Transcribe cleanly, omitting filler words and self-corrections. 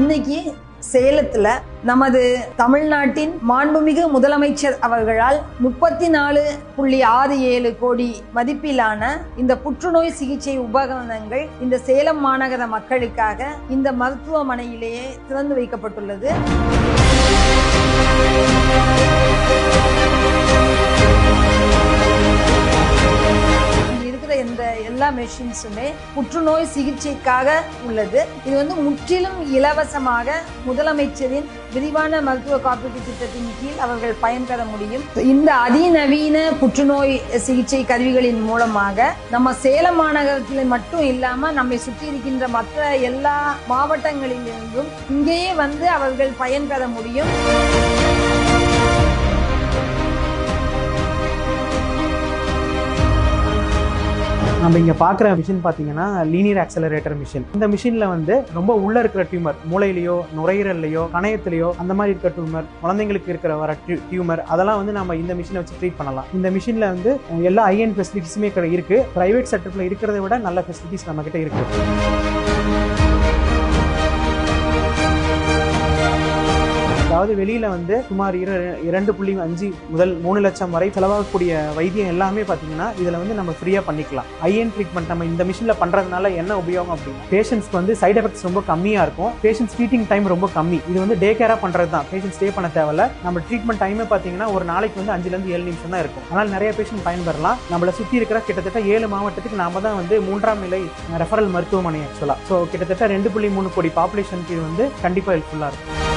அன்னைக்கு சேலத்துல நமது தமிழ்நாட்டின் மாண்புமிகு முதலமைச்சர் அவர்களால் 34.67 கோடி மதிப்பிலான இந்த புற்றுநோய் சிகிச்சை உபகரணங்கள் இந்த சேலம் மாநகர மக்களுக்காக இந்த மருத்துவமனையிலேயே திறந்து வைக்கப்பட்டுள்ளது. இந்த எல்லா மெஷின்ஸுமே புற்றுநோய் சிகிச்சைக்காக உள்ளது. இது முற்றிலும் இலவசமாக முதலமைச்சரின் விரிவான மருத்துவ காப்பீட்டு திட்டத்தின் கீழ் அவர்கள் பயன்பெற முடியும். இந்த அதிநவீன புற்றுநோய் சிகிச்சை கருவிகளின் மூலமாக நம்ம சேலம் மாநகரத்தில் மட்டும் இல்லாம நம்மை சுற்றி இருக்கின்ற மற்ற எல்லா மாவட்டங்களிலிருந்தும் இங்கேயே அவர்கள் பயன்பெற முடியும். நம்ம இங்கே பார்க்குற மிஷின் பார்த்தீங்கன்னா லீனியர் ஆக்சலரேட்டர் மிஷின். இந்த மிஷினில் ரொம்ப உள்ள இருக்கிற டியூமர், மூளையிலையோ நுரையீரல்லையோ கணையத்திலையோ அந்த மாதிரி இருக்கிற டியூமர், குழந்தைங்களுக்கு இருக்கிற வர டியூமர், அதெல்லாம் நம்ம இந்த மிஷினை வச்சு ட்ரீட் பண்ணலாம். இந்த மிஷினில் எல்லா ஹை-எண்ட் ஃபெசிலிட்டிஸுமே இருக்குது. ப்ரைவேட் செக்டரில் இருக்கிறத விட நல்ல ஃபெசிலிட்டிஸ் நம்மக்கிட்ட இருக்குது. அதாவது வெளியில் சுமார் 2.5 முதல் 3 லட்சம் வரை செலவாகக்கூடிய வைத்தியம் எல்லாமே பார்த்தீங்கன்னா இதில் நம்ம ஃப்ரீயாக பண்ணிக்கலாம். ஹை-எண்ட் ட்ரீட்மெண்ட் நம்ம இந்த மிஷினில் பண்ணுறதுனால என்ன உபயோகம் அப்படின்னா, பேஷண்ட்ஸ்க்கு சைட் எஃபெக்ட்ஸ் ரொம்ப கம்மியாக இருக்கும். பேஷண்ட்ஸ் ட்ரீட்டிங் டைம் ரொம்ப கம்மி. இது டே கேராக பண்ணுறது தான். பேஷண்ட் ஸ்டே பண்ண தேவையில்ல. நம்ம ட்ரீட்மெண்ட் டைமே பார்த்தீங்கன்னா ஒரு நாளைக்கு 5லேருந்து 7 நிமிஷம் தான் இருக்கும். அதனால் நிறைய பேஷண்ட் பயன்பெறலாம். நம்மளை சுற்றி இருக்கிற கிட்டத்தட்ட 7 மாவட்டத்துக்கு நாம தான் 3ஆம் நிலை ரெஃபரல் மருத்துவமனை ஆக்சுவலாக. ஸோ கிட்டத்தட்ட 2.3 கோடி பாப்புலேஷனுக்கு இது கண்டிப்பாக ஹெல்ப்ஃபுல்லாக இருக்கும்.